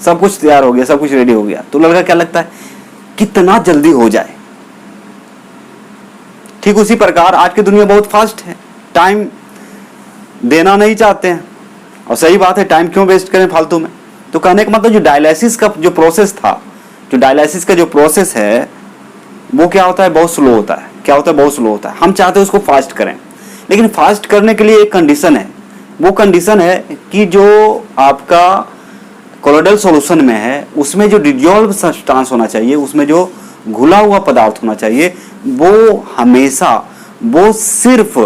सब कुछ तैयार हो गया, सब कुछ रेडी हो गया, तो लड़का क्या लगता है, कितना जल्दी हो जाए। ठीक उसी प्रकार आज की दुनिया बहुत फास्ट है, टाइम देना नहीं चाहते हैं, और सही बात है, टाइम क्यों वेस्ट करें फालतू में। तो कहने का मतलब जो डायलिसिस का जो प्रोसेस था, जो डायलिसिस का जो प्रोसेस है वो क्या होता है, बहुत स्लो होता है। क्या होता है, बहुत स्लो होता है। हम चाहते हैं उसको फास्ट करें, लेकिन फास्ट करने के लिए एक कंडीशन है, वो कंडीशन है कि जो आपका कोलोइडल सॉल्यूशन में है उसमें जो डिजॉल्व सब्सटेंस होना चाहिए, उसमें जो घुला हुआ पदार्थ होना चाहिए, वो हमेशा, वो सिर्फ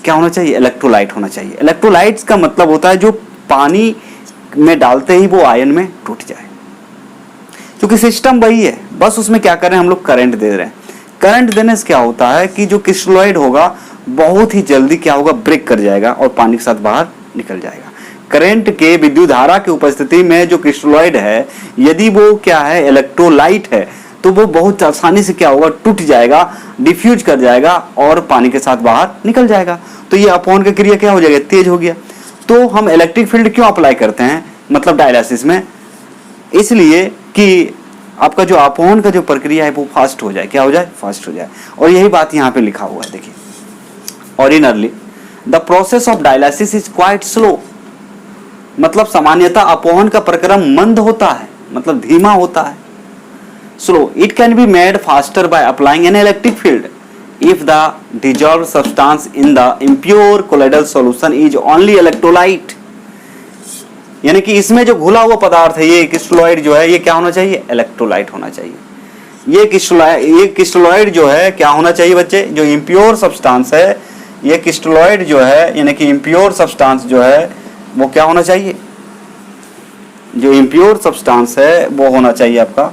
क्या होना चाहिए, इलेक्ट्रोलाइट होना चाहिए। इलेक्ट्रोलाइट्स का मतलब होता है जो पानी में डालते ही वो आयन में टूट जाए। क्योंकि सिस्टम वही है, बस उसमें क्या कर रहे हैं, हम लोग करंट दे रहे हैं। करंट देने से क्या होता है कि जो क्रिस्टलोइड होगा बहुत ही जल्दी क्या होगा, ब्रेक कर जाएगा और पानी के साथ बाहर निकल जाएगा। करंट के, विद्युत धारा की उपस्थिति में जो क्रिस्टलोइड है, यदि वो क्या है, इलेक्ट्रोलाइट है, तो वो बहुत आसानी से क्या होगा, टूट जाएगा, डिफ्यूज कर जाएगा और पानी के साथ बाहर निकल जाएगा। तो ये अपॉन की क्रिया क्या हो जाएगा, तेज हो गया। तो हम इलेक्ट्रिक फील्ड क्यों अप्लाई करते हैं, मतलब डायलिसिस में, इसलिए कि आपका जो अपॉन का जो प्रक्रिया है वो फास्ट हो जाए। क्या हो जाए, फास्ट हो जाए। और यही बात यहाँ पे लिखा हुआ है, देखिए, ordinarily the process of dialysis is quite slow, मतलब सामान्यतः अपॉन का प्रक्रम मंद होता है, मतलब धीमा होता है, slow. It can be made faster by applying an electric field if the dissolved substance in the impure colloidal solution is only electrolyte, यानी कि इसमें जो घुला हुआ पदार्थ है, ये क्रिस्टलोइड जो है, ये क्या होना चाहिए, इलेक्ट्रोलाइट होना चाहिए। ये क्रिस्टलोइड जो है क्या होना चाहिए बच्चे, जो इम्प्योर सब्सटेंस है, ये क्रिस्टलोइड जो है, यानी कि इम्प्योर सब्सटेंस जो है वो क्या होना चाहिए, जो इम्प्योर सब्सटेंस है वो होना चाहिए आपका,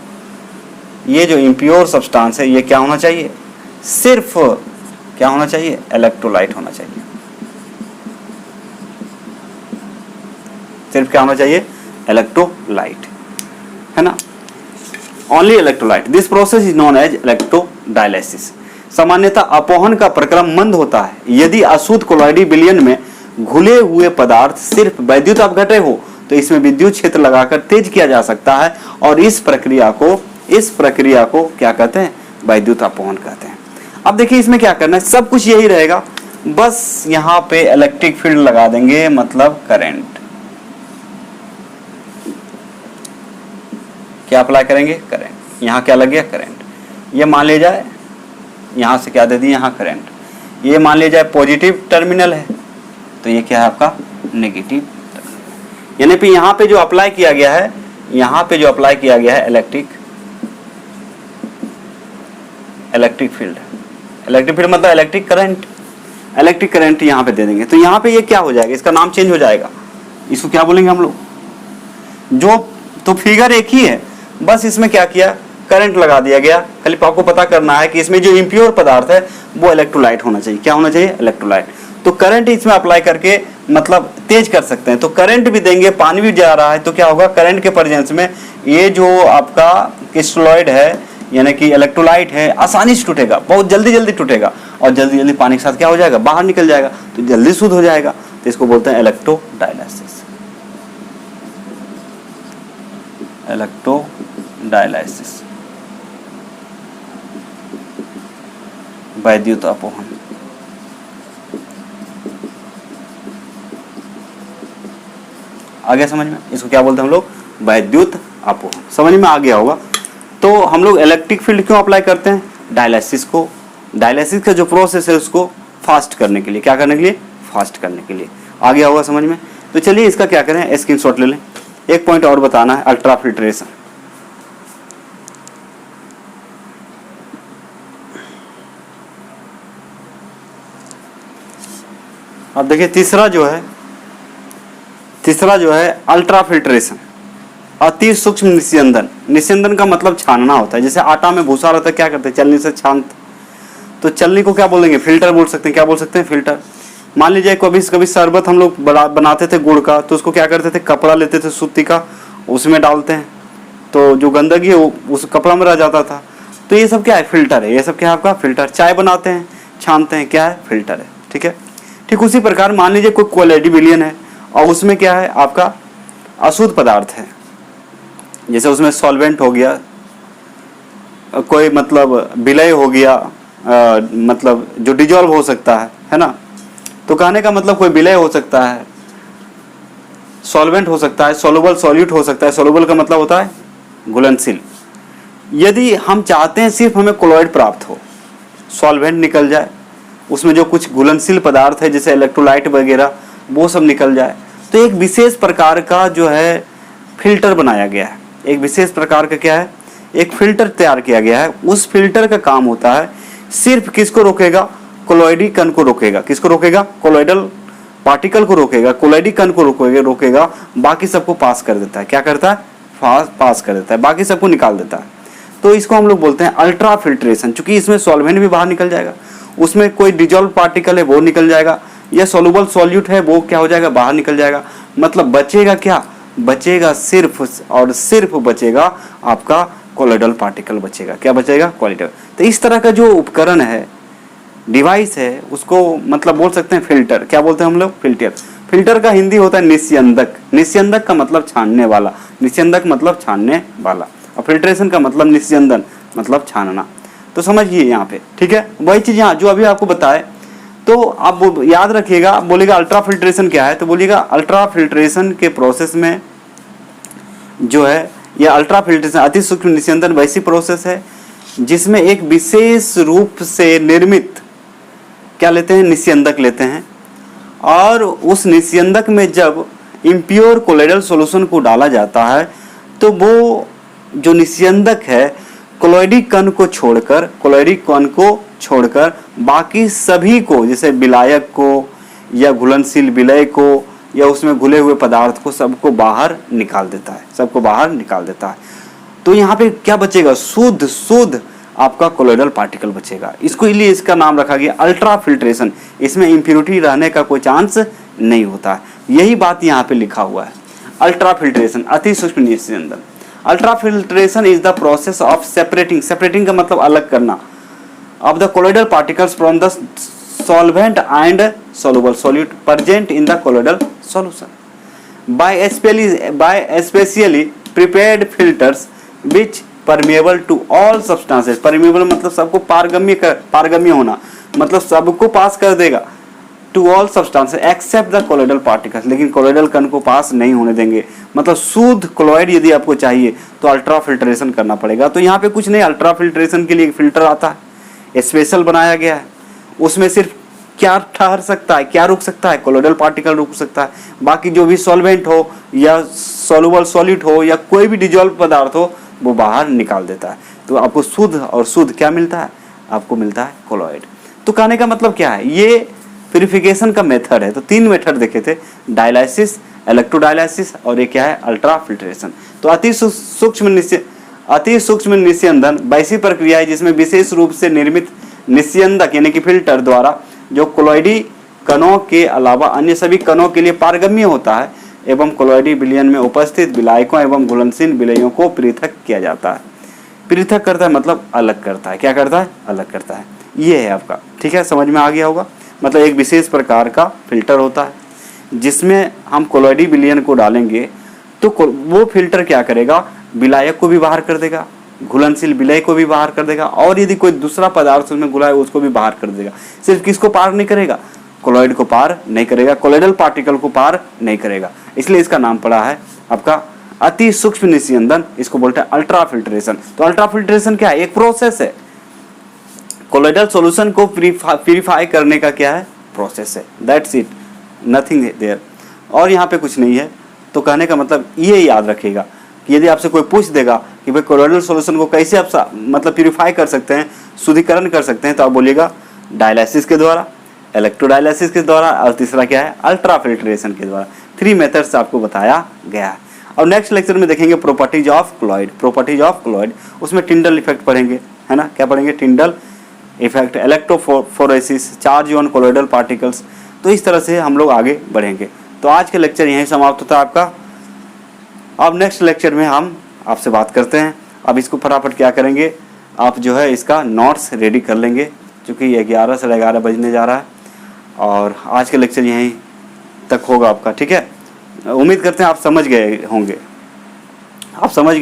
ये जो इम्प्योर सब्सटेंस है ये क्या होना चाहिए, सिर्फ क्या होना चाहिए, इलेक्ट्रोलाइट होना चाहिए। सिर्फ क्या होना चाहिए, इलेक्ट्रोलाइट, है ना, only electrolyte. This process is known as electrodialysis. सामान्यतः अपवहन का प्रक्रम मंद होता है यदि अशुद्ध कोलॉइडी विलयन में घुले हुए पदार्थ सिर्फ वैद्युत अपघटय हो, तो इसमें विद्युत क्षेत्र लगाकर तेज किया जा सकता है, और इस प्रक्रिया को क्या कहते हैं, वैद्युत अपवहन कहते हैं। अब देखिए इसमें क्या करना है, सब कुछ यही रहेगा, बस यहाँ पे इलेक्ट्रिक फील्ड लगा देंगे, मतलब करंट। क्या अप्लाई करेंगे, करंट। यहाँ क्या लग गया, करंट। ये मान लिया जाए, यहाँ से क्या दे दिए, यहाँ करंट। ये मान लिया जाए पॉजिटिव टर्मिनल है, तो ये क्या है आपका नेगेटिव टर्मिनल। यानी कि यहाँ पे जो अप्लाई किया गया है, यहाँ पे जो अप्लाई किया गया है इलेक्ट्रिक फील्ड। इलेक्ट्रिक फील्ड मतलब इलेक्ट्रिक करंट, इलेक्ट्रिक करंट यहाँ पे दे देंगे, तो यहाँ पे ये क्या हो जाएगा, इसका नाम चेंज हो जाएगा, इसको क्या बोलेंगे हम लोग, जो तो फिगर एक ही है, बस इसमें क्या किया, करंट लगा दिया गया। खाली आपको पता करना है कि इसमें जो इम्प्योर पदार्थ है वो इलेक्ट्रोलाइट होना चाहिए, क्या होना चाहिए, इलेक्ट्रोलाइट। तो करंट इसमें अप्लाई करके मतलब तेज कर सकते हैं, तो करंट भी देंगे, पानी भी जा रहा है, तो क्या होगा, करंट के प्रेजेंस में ये जो आपका क्रिस्टलॉइड है यानी कि इलेक्ट्रोलाइट है आसानी से टूटेगा, बहुत जल्दी जल्दी टूटेगा, और जल्दी जल्दी पानी के साथ क्या हो जाएगा, बाहर निकल जाएगा, तो जल्दी शुद्ध हो जाएगा। तो इसको बोलते हैं इलेक्ट्रोडायलिसिस, इलेक्ट्रोडायलिसिस, वैद्युत अपवहन। आ गया समझ में, इसको क्या बोलते हैं हम लोग, वैद्युत अपवहन, समझ में आ गया होगा। तो हम लोग इलेक्ट्रिक फील्ड क्यों अप्लाई करते हैं, डायलिसिस को, डायलिसिस का जो प्रोसेस है उसको फास्ट करने के लिए, क्या करने के लिए, फास्ट करने के लिए। आ गया होगा समझ में। तो चलिए इसका क्या करें, स्क्रीनशॉट ले लें। एक पॉइंट और बताना है, अल्ट्रा फिल्ट्रेशन। अब देखिए तीसरा जो है अल्ट्रा फिल्ट्रेशन, अति सूक्ष्म निस्यंदन। निस्यंदन का मतलब छानना होता है, जैसे आटा में भूसा रहता है, क्या करते हैं, चलनी से छानते, तो चलनी को क्या बोलेंगे, फिल्टर बोल सकते हैं, क्या बोल सकते हैं, फिल्टर। मान लीजिए कभी शरबत हम लोग बनाते थे गुड़ का, तो उसको क्या करते थे, कपड़ा लेते थे सूती का, उसमें डालते हैं, तो जो गंदगी है वो उस कपड़ा में रह जाता था। तो ये सब क्या है, फिल्टर है, ये सब क्या है आपका फिल्टर। चाय बनाते हैं, छानते हैं, क्या है, फिल्टर है, ठीक है। ठीक उसी प्रकार मान लीजिए कोई क्वालिटी बिलियन है और उसमें क्या है आपका अशुद्ध पदार्थ है, जैसे उसमें सॉल्वेंट हो गया, कोई मतलब विलय हो गया, मतलब जो डिजॉल्व हो सकता है ना। तो कहने का मतलब कोई विलय हो सकता है, सॉल्वेंट हो सकता है, सोलुबल सॉल्यूट हो सकता है। सोलुबल का मतलब होता है घुलनशील। यदि हम चाहते हैं सिर्फ हमें कोलॉइड प्राप्त हो, सॉल्वेंट निकल जाए, उसमें जो कुछ घुलनशील पदार्थ है जैसे इलेक्ट्रोलाइट वगैरह वो सब निकल जाए, तो एक विशेष प्रकार का जो है फिल्टर बनाया गया है। एक विशेष प्रकार का क्या है, एक फिल्टर तैयार किया गया है। उस फिल्टर का काम होता है सिर्फ किसको रोकेगा, कोलॉइडी कण को रोकेगा। किसको रोकेगा, कोलॉइडल पार्टिकल को रोकेगा, कोलॉइडी कण को रोकेगा, बाकी सबको पास कर देता है। क्या करता है, पास कर देता है, बाकी सबको निकाल देता है। तो इसको हम लोग बोलते हैं अल्ट्रा फिल्ट्रेशन। चूंकि इसमें सॉल्वेंट भी बाहर निकल जाएगा, उसमें कोई डिजॉल्व पार्टिकल है वो निकल जाएगा, या सोलुबल सॉल्यूट है वो क्या हो जाएगा, बाहर निकल जाएगा। मतलब बचेगा क्या, बचेगा सिर्फ और सिर्फ बचेगा आपका कोलॉइडल पार्टिकल बचेगा। क्या बचेगा, कोलॉइडल। तो इस तरह का जो उपकरण है, डिवाइस है, उसको मतलब बोल सकते हैं फिल्टर। क्या बोलते हैं हम लोग, फिल्टर। फिल्टर का हिंदी होता है निस्यंदक। निस्यंदक का मतलब छानने वाला, निस्यंदक मतलब छानने वाला, और फिल्ट्रेशन का मतलब निस्यंदन मतलब छानना। तो समझिए यहाँ पे, ठीक है। वही चीज यहाँ जो अभी आपको बताए, तो आप याद रखिएगा। आप बोलिएगा अल्ट्रा फिल्ट्रेशन क्या है, तो बोलिएगा अल्ट्रा फिल्ट्रेशन के प्रोसेस में जो है, यह अल्ट्रा फिल्ट्रेशन अति सूक्ष्म निस्यंदन वैसी प्रोसेस है जिसमें एक विशेष रूप से निर्मित क्या लेते हैं, निस्यंदक लेते हैं, और उस निस्यंदक में जब इम्प्योर कोलॉइडल सॉल्यूशन को डाला जाता है तो वो जो निस्यंदक है कोलॉइडी कण को छोड़कर बाकी सभी को, जैसे विलायक को या घुलनशील विलय को या उसमें घुले हुए पदार्थ को, सबको बाहर निकाल देता है। तो यहाँ पे क्या बचेगा, शुद्ध आपका कोलॉइडल पार्टिकल बचेगा। इसको लिए इसका नाम रखा गया अल्ट्रा फिल्ट्रेशन। इसमें इम्प्योरिटी रहने का कोई चांस नहीं होता है। यही बात यहाँ पे लिखा हुआ है, अल्ट्रा फिल्ट्रेशन अति सूक्ष्म निस्यंदन। Ultra filtration is the process of separating का मतलब अलग करना, of the colloidal particles from the solvent and soluble solute present in the colloidal solution by specially prepared filters which permeable to all substances। permeable मतलब सबको पारगम्य होना, मतलब सबको पास कर देगा। to all substances except the colloidal particles, लेकिन कोलॉइडल कण को पास नहीं होने देंगे। मतलब शुद्ध कोलॉइड यदि आपको चाहिए तो अल्ट्रा फिल्ट्रेशन करना पड़ेगा। तो यहाँ पे कुछ नहीं, अल्ट्रा फिल्ट्रेशन के लिए एक फिल्टर आता है, स्पेशल बनाया गया है। उसमें सिर्फ क्या ठहर सकता है, क्या रुक सकता है, कोलॉइडल पार्टिकल रुक सकता है। बाकी जो भी सॉल्वेंट हो या सोलुबल सॉल्यूट हो या कोई भी डिजॉल्व पदार्थ हो वो बाहर निकाल देता है। तो आपको शुद्ध क्या मिलता है, आपको मिलता है कोलॉइड। तो कहने का मतलब क्या है, ये प्यूरिफिकेशन का मेथड है। तो 3 मेथड देखे थे, डायलिसिस, इलेक्ट्रोडायलिसिस और ये क्या है, अल्ट्रा फिल्ट्रेशन। तो अति सूक्ष्म निस्यंदन वैसी प्रक्रिया है जिसमें विशेष रूप से निर्मित निस्यंदक यानी कि फिल्टर द्वारा जो कोलॉइडी कणों के अलावा अन्य सभी कणों के लिए पारगम्य होता है एवं कोलॉइडी विलयन में उपस्थित विलायकों एवं घुलनशील विलयों को पृथक किया जाता है। पृथक करता है मतलब अलग करता है। क्या करता है, अलग करता है। ये है आपका, ठीक है, समझ में आ गया होगा। मतलब एक विशेष प्रकार का फिल्टर होता है जिसमें हम कोलॉइडी विलयन को डालेंगे तो वो फिल्टर क्या करेगा, विलायक को भी बाहर कर देगा, घुलनशील विलय को भी बाहर कर देगा, और यदि कोई दूसरा पदार्थ उसमें घुला है उसको भी बाहर कर देगा। सिर्फ किसको पार नहीं करेगा, कोलॉइड को पार नहीं करेगा, कोलॉइडल पार्टिकल को पार नहीं करेगा। इसलिए इसका नाम पड़ा है आपका अति सूक्ष्म निस्यंदन, इसको बोलते हैं अल्ट्रा फिल्ट्रेशन। तो अल्ट्रा फिल्ट्रेशन क्या है, एक प्रोसेस है। कोलॉइडल सॉल्यूशन को प्यूरिफाई करने का क्या है, प्रोसेस है। That's it, nothing there. और यहाँ पे कुछ नहीं है। तो कहने का मतलब ये याद रखिएगा कि यदि आपसे कोई पूछ देगा कि भाई कोलॉइडल सॉल्यूशन को कैसे आप मतलब प्यूरिफाई कर सकते हैं, शुद्धिकरण कर सकते हैं, तो आप बोलिएगा डायलिसिस के द्वारा, इलेक्ट्रोडायलिसिस के द्वारा, और तीसरा क्या है, अल्ट्रा फिल्ट्रेशन के द्वारा। 3 मेथड्स आपको बताया गया है। और नेक्स्ट लेक्चर में देखेंगे properties of colloid. Properties of colloid, उसमें टिंडल इफेक्ट पढ़ेंगे, है ना। क्या पढ़ेंगे, Tyndall effect, electrophoresis, charge on colloidal particles. तो इस तरह से हम लोग आगे बढ़ेंगे। तो आज के लेक्चर यहीं समाप्त होता है आपका। अब नेक्स्ट लेक्चर में हम आपसे बात करते हैं। अब इसको फटाफट क्या करेंगे, आप जो है इसका नोट्स रेडी कर लेंगे, क्योंकि 11 साढ़े 11 बजने जा रहा है। और आज के लेक्चर यहीं तक होगा आपका, ठीक है। उम्मीद करते हैं आप समझ गए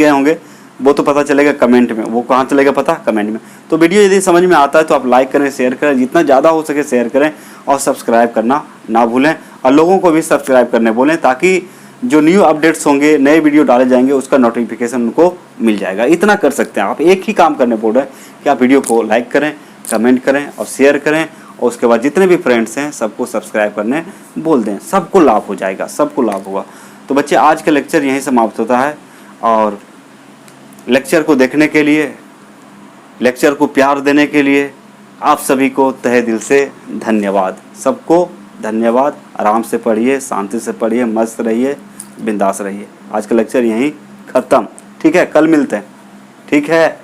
होंगे, वो तो पता चलेगा कमेंट में। वो कहाँ चलेगा पता, कमेंट में। तो वीडियो यदि समझ में आता है तो आप लाइक करें, शेयर करें, जितना ज़्यादा हो सके शेयर करें, और सब्सक्राइब करना ना भूलें, और लोगों को भी सब्सक्राइब करने बोलें, ताकि जो न्यू अपडेट्स होंगे, नए वीडियो डाले जाएंगे, उसका नोटिफिकेशन उनको मिल जाएगा। इतना कर सकते हैं आप। एक ही काम करने बोल रहे हैं कि आप वीडियो को लाइक करें, कमेंट करें और शेयर करें, और उसके बाद जितने भी फ्रेंड्स हैं सबको सब्सक्राइब करने बोल दें। सबको लाभ हो जाएगा, सबको लाभ होगा। तो बच्चे, आज का लेक्चर यहीं समाप्त होता है। और लेक्चर को देखने के लिए, लेक्चर को प्यार देने के लिए आप सभी को तहे दिल से धन्यवाद। सबको धन्यवाद। आराम से पढ़िए, शांति से पढ़िए, मस्त रहिए, बिंदास रहिए। आज का लेक्चर यहीं ख़त्म, ठीक है। कल मिलते हैं, ठीक है।